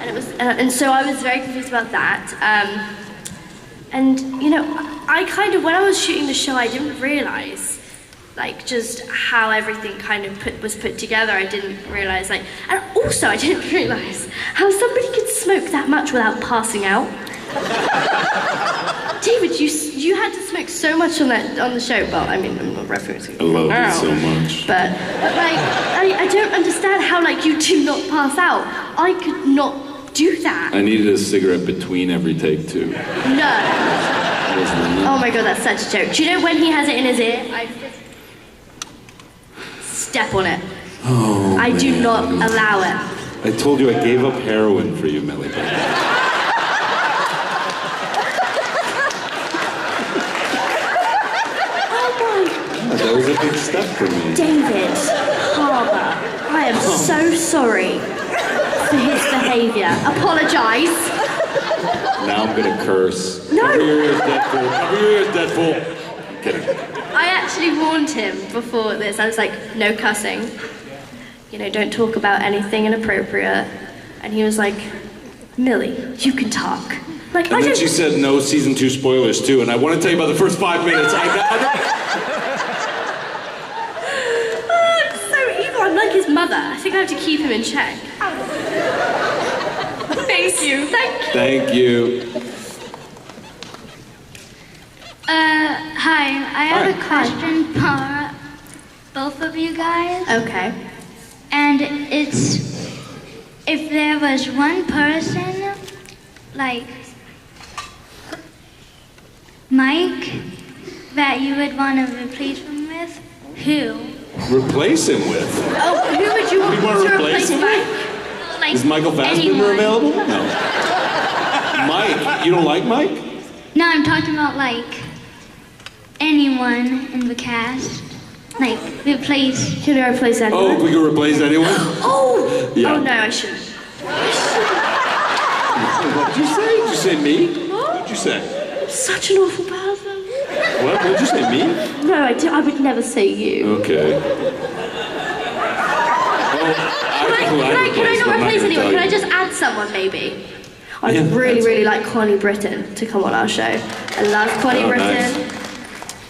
And it was, and so I was very confused about that. And, you know, I kind of, when I was shooting the show, I didn't realize, like, just how everything kind of was put together. I didn't realize, like, and also I didn't realize how somebody could smoke that much without passing out. David, you had to smoke so much on the show. Well, I mean, I'm not referencing. I love it so much. But like, I don't understand how, like, you do not pass out. I could not do that. I needed a cigarette between every take, too. No. Oh my god, that's such a joke. Do you know when he has it in his ear? I step on it. Oh, I do not allow it. I told you I gave up heroin for you, Millie. That was a big step for me. David Harbour, I am so sorry for his behaviour. Apologise. Now I'm gonna curse. No. Cover your ears, Deadpool. Cover your ears, Deadpool. I'm kidding. I actually warned him before this. I was like, no cussing. You know, don't talk about anything inappropriate. And he was like, Millie, you can talk. Like, And then she said no season 2 spoilers too, and I want to tell you about the first 5 minutes. I'm like his mother. I think I have to keep him in check. Thank you. Thank you. Hi, I have a question for both of you guys. Okay. And it's, if there was one person, like Mike, that you would want to replace him with, who? Replace him with? Oh, who would you want to replace him with? Like, Is Michael Fassbender anyone. available? No. Mike, you don't like Mike? No, I'm talking about like anyone in the cast. Like, replace. Can I replace anyone? Oh, we can replace anyone? Oh! Yeah. Oh no, I shouldn't. What did you say? Did you say me? What did you say? Such an awful person. What? Did you say me? No, I would never say you. Okay. Can I not replace anyone? Can I just add someone, maybe? I'd really like Connie Britton to come on our show. I love Connie Britton. Nice.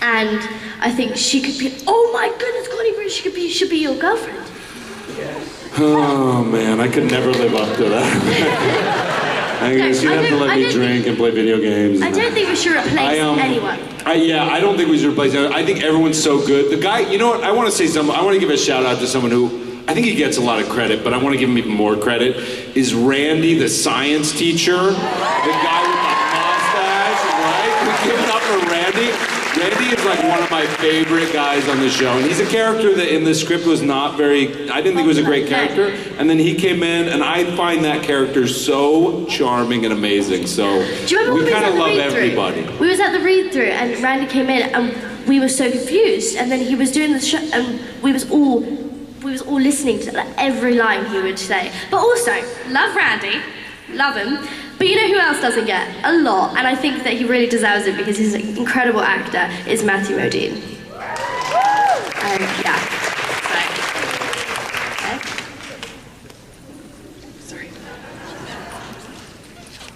And I think she could be, oh my goodness, Connie Bridge, should be your girlfriend. Oh man, I could never live up to that. I guess you'd have to let me drink and play video games. I don't think we should replace anyone. I don't think we should replace anyone. I think everyone's so good. The guy, you know what, I want to say something. I want to give a shout out to someone who, I think he gets a lot of credit, but I want to give him even more credit, is Randy, the science teacher. The guy with the mustache, right? We give it up for Randy. Randy is like one of my favorite guys on the show, and he's a character that in the script was not very, I didn't think was a great character, and then he came in, and I find that character so charming and amazing, so we kind of love everybody. We was at the read-through, and Randy came in, and we were so confused, and then he was doing the show, and we was all listening to like, every line he would say. But also, love Randy, love him. But you know who else doesn't get? A lot, and I think that he really deserves it because he's an incredible actor, is Matthew Modine. Yeah. So, okay. Sorry.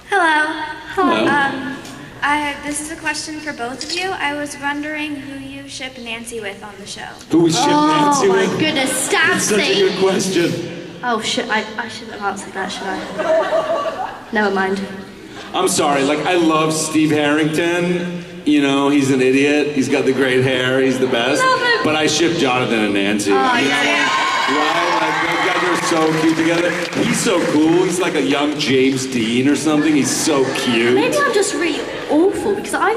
Hello. This is a question for both of you. I was wondering who you ship Nancy with on the show. Who we ship Nancy with? Oh my goodness, That's such a good question. Oh shit, I shouldn't have answered that, should I? Never mind. I'm sorry, like I love Steve Harrington. You know, he's an idiot. He's got the great hair. He's the best. But I ship Jonathan and Nancy. Oh, you know? Right? Like those guys are so cute together. He's so cool. He's like a young James Dean or something. He's so cute. Maybe I'm just really awful because I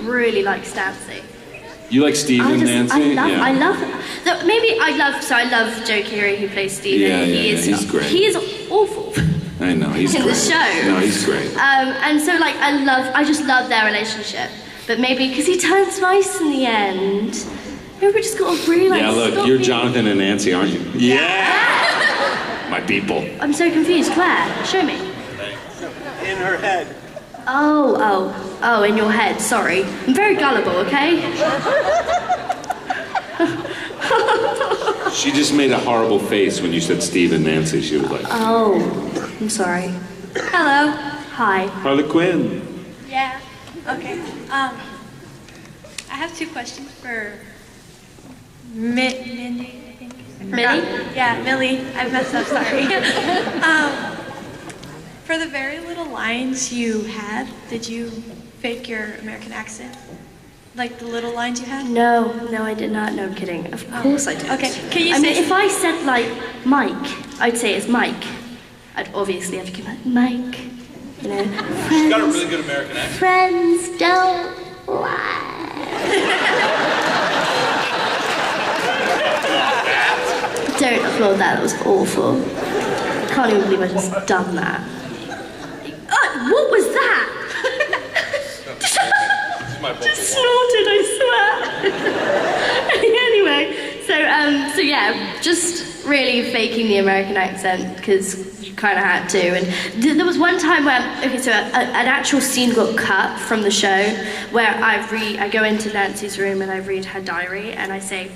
really like Stancy. You like Steve and Nancy? I love I love Joe Keery who plays Steve. Yeah, he's great. He is awful. I know, he's in great. the show. No, he's great. And so like I just love their relationship. But maybe because he turns nice in the end. Maybe we just got to realize. Yeah, look, you're Jonathan and Nancy, aren't you? Yeah! My people. I'm so confused. Where? Show me. In her head. Oh, in your head, sorry. I'm very gullible, okay? She just made a horrible face when you said Steve and Nancy. She was like, oh, I'm sorry. Hello. Hi. Harlequin. Yeah. Okay. I have two questions for Mindy, I think. Millie? Yeah, Millie. I messed up, sorry. For the very little lines you had, did you fake your American accent? Like the little lines you had? No, I did not. No, I'm kidding. Of course I did. Okay, can you I say... mean, if I said, like, Mike, I'd say it's Mike. I'd obviously have to give like, Mike. You know, friends, She's got a really good American accent. Friends don't lie. Don't applaud that was awful. I can't even believe I just done that. What was that? Just snorted, I swear. Anyway, so yeah, just really faking the American accent because you kind of had to. And there was one time where, okay, so an actual scene got cut from the show where I go into Nancy's room and I read her diary and I say,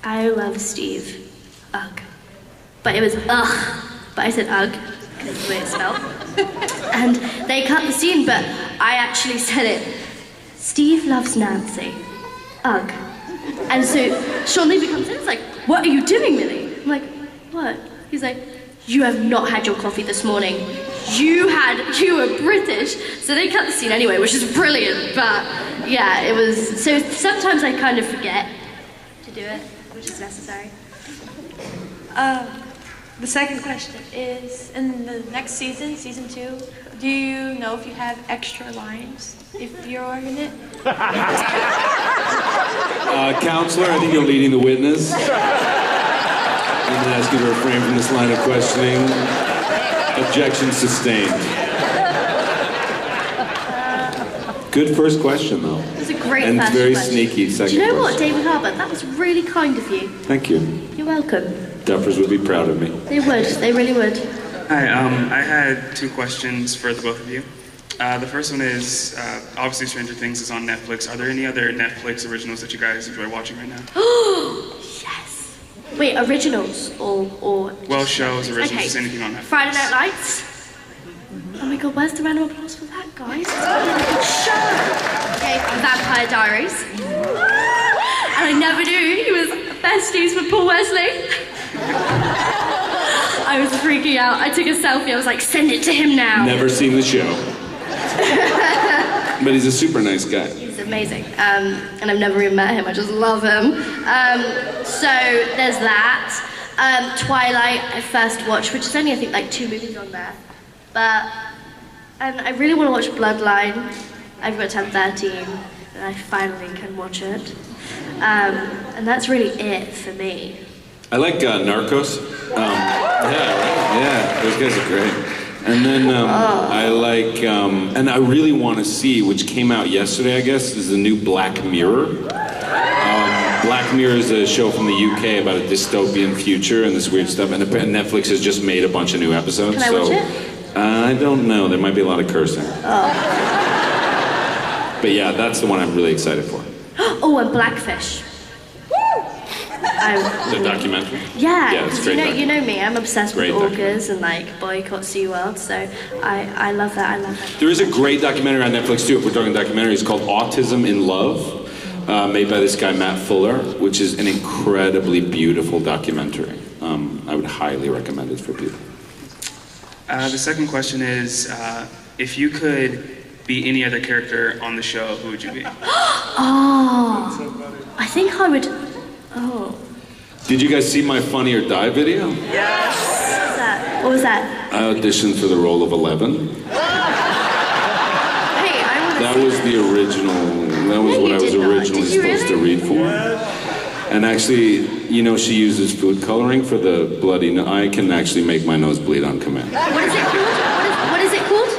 I love Steve, ugh. But it was ugh, but I said ugh because it's the way it's spelled. And they cut the scene, but I actually said it. Steve loves Nancy. Ugh. And so Sean Levy comes in, it's like, what are you doing, Millie? I'm like, what? He's like, you have not had your coffee this morning. You were British. So they cut the scene anyway, which is brilliant, but yeah, it was, so sometimes I kind of forget to do it, which is necessary. The second question is, in the next season, season 2, do you know if you have extra lines if you're in it? Counselor, I think you're leading the witness. I'm going to ask you to refrain from this line of questioning. Objection sustained. Good first question, though. It was a great and first very question. sneaky second Do you know what, question. David Harbour? That was really kind of you. Thank you. You're welcome. Duffers would be proud of me. They would. They really would. Hi, I had two questions for the both of you. The first one is, obviously Stranger Things is on Netflix. Are there any other Netflix originals that you guys enjoy watching right now? Yes. Wait, originals or Well, shows, originals, okay. just anything on Netflix. Friday Night Lights. Oh my god, where's the round of applause for that, guys? It's a good show. Okay, Vampire Diaries. And I never knew he was besties with Paul Wesley. I was freaking out. I took a selfie. I was like, send it to him now. Never seen the show. But he's a super nice guy. He's amazing. And I've never even met him. I just love him. So there's that. Twilight, I first watched, which is only, I think, like 2 movies on there. And I really want to watch Bloodline. I've got 10-13, and I finally can watch it. And that's really it for me. I like Narcos. Yeah, those guys are great. And then I like, and I really want to see, which came out yesterday, I guess, is the new Black Mirror. Black Mirror is a show from the UK about a dystopian future and this weird stuff, and Netflix has just made a bunch of new episodes. Can I watch it? I don't know. There might be a lot of cursing. But yeah, that's the one I'm really excited for. Oh, and Blackfish. The documentary? Yeah, it's because great. you know me, I'm obsessed with Great orcas and like boycott SeaWorld, so I love that. There is a great documentary on Netflix too, if we're talking documentaries, called Autism in Love, made by this guy Matt Fuller, which is an incredibly beautiful documentary. I would highly recommend it for people. The second question is, if you could be any other character on the show, who would you be? Oh, I think I would. Oh. Did you guys see my Funny or Die video? Yes. What was that? I auditioned for the role of 11. That was the original. That was what I was originally supposed to read for. And actually, you know, she uses food coloring for the bloody. I can actually make my nose bleed on command. What is it called? What is it called?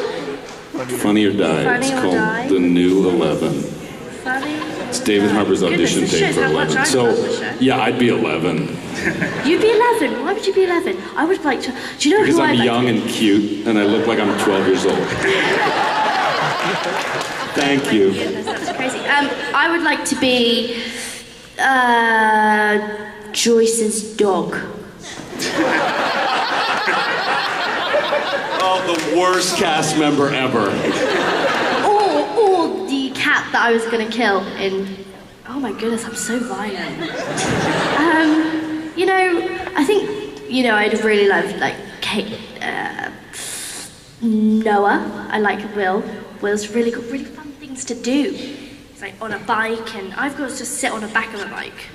Funny or Die. Funny It's or called Die? The New 11. Funny. It's David Harbour's audition Goodness, it tape shows for how much 11. I So, love the show. yeah, I'd be 11. You'd be 11. Why would you be 11? I would like to. Do you know Because who I'm I'd like young and cute, and I look like I'm 12 years old. Thank you. Goodness, that's crazy. I would like to be Joyce's dog. Oh, the worst cast member ever. Or the cat that I was gonna kill in. Oh my goodness, I'm so violent. You know, I think I'd really love like Kate, Noah. I like Will. Will's really got really fun things to do. He's like on a bike, and I've got to just sit on the back of a bike.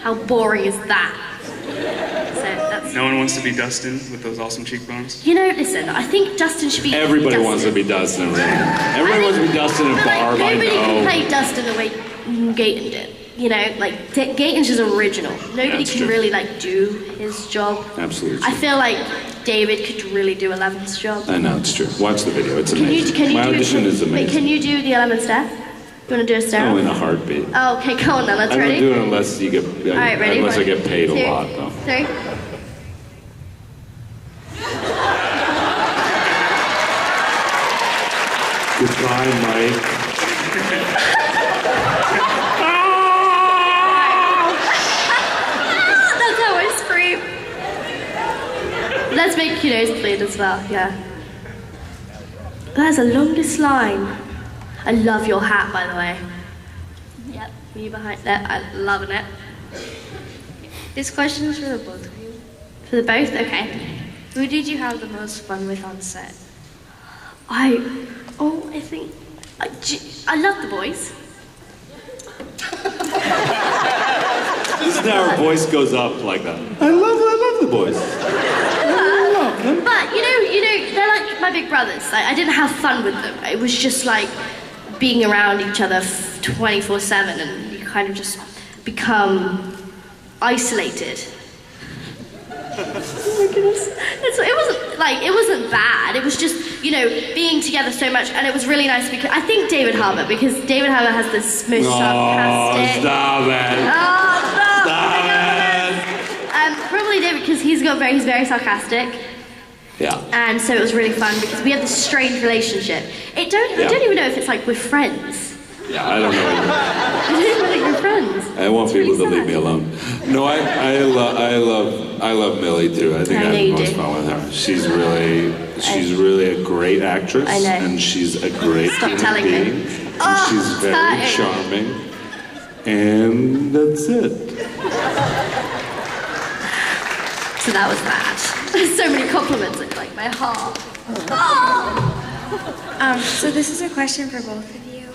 How boring is that? So that's. No one wants to be Dustin with those awesome cheekbones. You know, listen. I think Dustin should be. Everybody Dustin. wants to be Dustin, right? Everybody wants to be Dustin and Barb, I Nobody can know. play Dustin the way Gaten did. You know, like Gaten's just original. Nobody That's can true. really like do his job. Absolutely. I feel like David could really do 11's job. I know, it's true. Watch the video, it's Can amazing. you My audition is Wait, amazing. can you do the 11 step? You want to do a step? Oh, in a heartbeat. Oh, okay, go on then. Let's I don't ready. do it unless you get. All right, ready? Unless I get paid 2, a lot, though. 3. Goodbye, Mike. That's how I scream. Let's make your nose bleed as well, yeah. That's the longest line. I love your hat, by the way. Yep, me behind that. I'm loving it. This question is for the both of you. For the both? Okay. Who did you have the most fun with on set? I think, I love the boys. This is how her voice goes up like that. I love the boys. But you know, they're like my big brothers. Like, I didn't have fun with them. It was just like being around each other 24/7, and you kind of just become isolated. Oh my goodness. It wasn't bad. It was just, being together so much, and it was really nice because I think David Harbour has this most sarcastic. Stop it. Oh, Stop it. Probably David because he's very sarcastic. Yeah. And so it was really fun because we have this strange relationship. I don't even know if it's like we're friends. Yeah, I don't know. I don't even think we're friends. I want people to leave me alone. No, I love Millie too. I think I I know have the you most do. fun with her. She's really a great actress. I know. And she's a great Stop human telling me. being. And she's very Ty. charming. And that's it. So that was that. So many compliments in like my heart. So this is a question for both of you.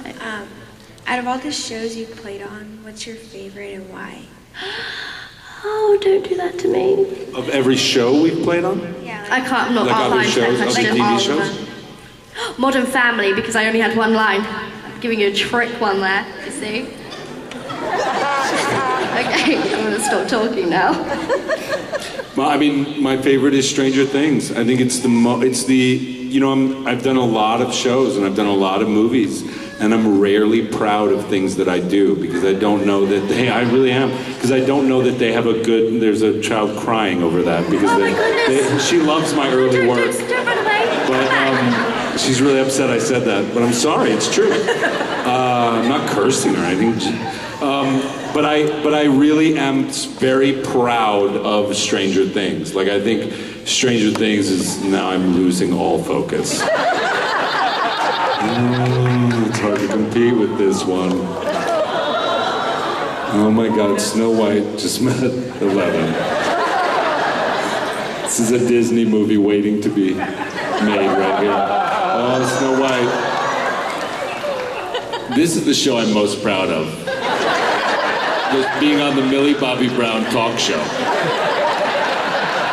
Out of all the shows you played on, what's your favorite and why? Oh, don't do that to me. Of every show we've played on? Yeah. I can't, I'm not Like other outlining shows, that other question. TV All of shows? them. Modern Family, because I only had one line. I'm giving you a trick one there, you see? Okay, I'm gonna stop talking now. Well, I mean, my favorite is Stranger Things. I think it's you know, I've done a lot of shows and I've done a lot of movies, and I'm rarely proud of things that I do because I don't know that I really am, because I don't know that they have there's a child crying over that because she loves my early work. Don't run away. But she's really upset I said that, but I'm sorry, it's true. I'm not cursing or anything. But I really am very proud of Stranger Things. Like, I think Stranger Things is, now I'm losing all focus. It's hard to compete with this one. Oh my God, Snow White just met 11. This is a Disney movie waiting to be made right here. Oh, Snow White. This is the show I'm most proud of. Just being on the Millie Bobby Brown talk show.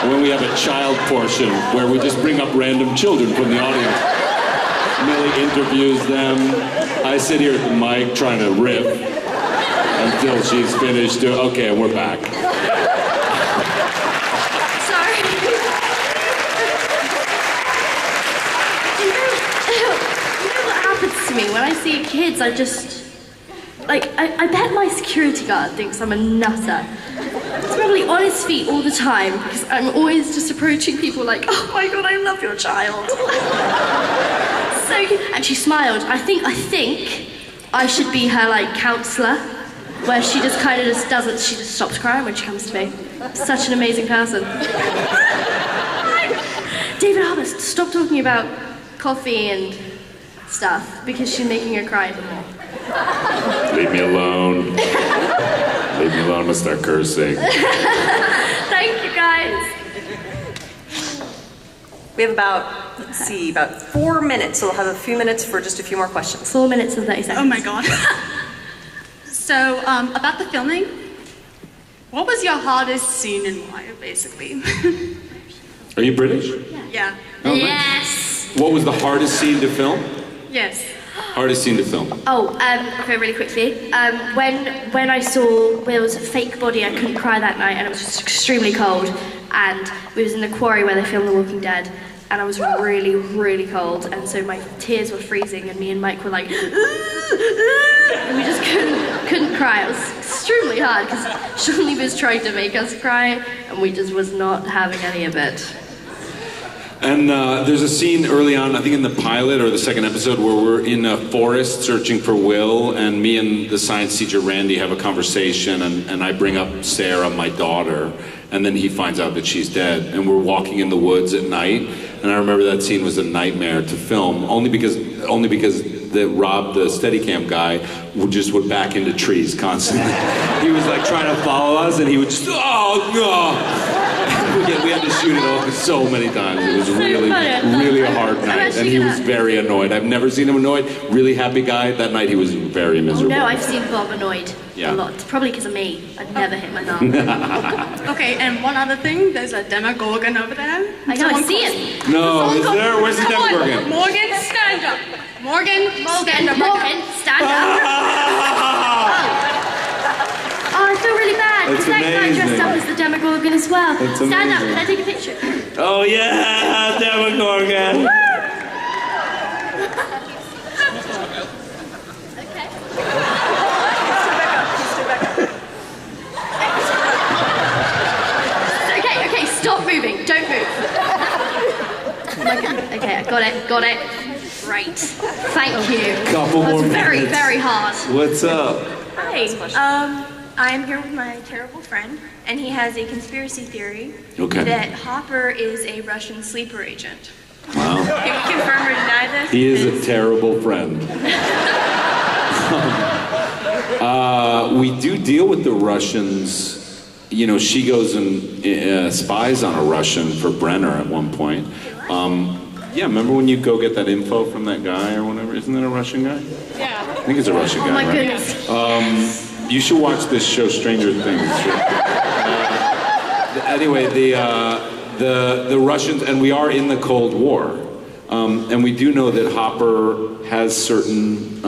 When we have a child portion where we just bring up random children from the audience. Millie interviews them. I sit here at the mic trying to riff until she's finished. Okay, and we're back. Sorry. You know what happens to me when I see kids? I just... Like, I bet my security guard thinks I'm a nutter. He's probably on his feet all the time because I'm always just approaching people like, oh my God, I love your child. So cute. And she smiled. I think I should be her like counselor, where she just kind of just doesn't, she just stops crying when she comes to me. Such an amazing person. David Harbour, stop talking about coffee and stuff because she's making her cry even more. Leave me alone. Leave me alone, I'm gonna start cursing. Thank you, guys. We have about 4 minutes, so we'll have a few minutes for just a few more questions. 4 minutes and 30 seconds. Oh my God. So, about the filming, what was your hardest scene and why, basically? Are you British? Yeah. Oh, yes. What was the hardest scene to film? Yes. Hardest scene to film? Oh, okay, really quickly. When I saw Will's fake body, I couldn't cry that night, and it was just extremely cold. And we was in the quarry where they filmed The Walking Dead, and I was really, really cold, and so my tears were freezing, and me and Mike were like, and we just couldn't cry. It was extremely hard because Shawnee was trying to make us cry, and we just was not having any of it. And there's a scene early on, I think in the pilot or the second episode, where we're in a forest searching for Will, and me and the science teacher Randy have a conversation, and I bring up Sarah, my daughter, and then he finds out that she's dead, and we're walking in the woods at night, and I remember that scene was a nightmare to film, only because Rob, the Steadicam guy, would back into trees constantly. He was like trying to follow us, and he would just, oh no! We had to shoot it off so many times. It was really a hard night, and he was very annoyed. I've never seen him annoyed. Really happy guy. That night he was very miserable. Oh no, I've seen Bob annoyed Yeah. a lot. It's probably because of me. I'd never hit my mum. Okay, and one other thing, there's a Demogorgon over there. I can't see it. No, is there? Where's the Come on, Demogorgon? Morgan, stand up. Morgan, stand up. Stand up. Oh, I feel really bad. That's Is that guy dressed amazing. up as the Demogorgon as well? That's Stand up. amazing. Can I take a picture? Oh yeah, Demogorgon. Okay, stop moving. Don't move. Okay, I got it. Great. Thank you. Couple That was more very, minutes. very hard. What's up? Hi. I'm here with my terrible friend, and he has a conspiracy theory Okay. that Hopper is a Russian sleeper agent. Wow. Can we confirm or deny this? He is a terrible friend. We do deal with the Russians. You know, she goes and spies on a Russian for Brenner at one point. Yeah, remember when you go get that info from that guy or whatever? Isn't that a Russian guy? Yeah. I think it's a Russian guy, my right? goodness. You should watch this show, Stranger Things. Anyway, the Russians, and we are in the Cold War, and we do know that Hopper has certain,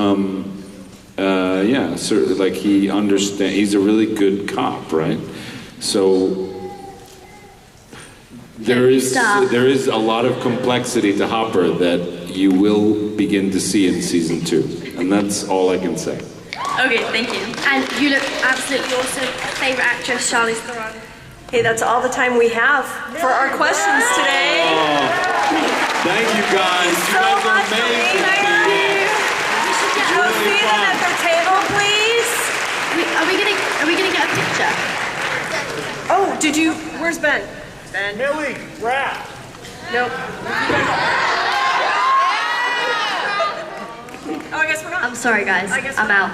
certainly, like he understands. He's a really good cop, right? So there is a lot of complexity to Hopper that you will begin to see in season 2, and that's all I can say. Okay, thank you. And you look absolutely awesome. Favorite actress, Charlize Theron. Hey, that's all the time we have for our questions today. Thank you guys. You guys are amazing. Go see them at their table, please. Are we gonna get a picture? Oh, did you? Where's Ben? Ben. Millie, rap. Nope. Oh, I guess we're not. I'm sorry, guys. I'm out.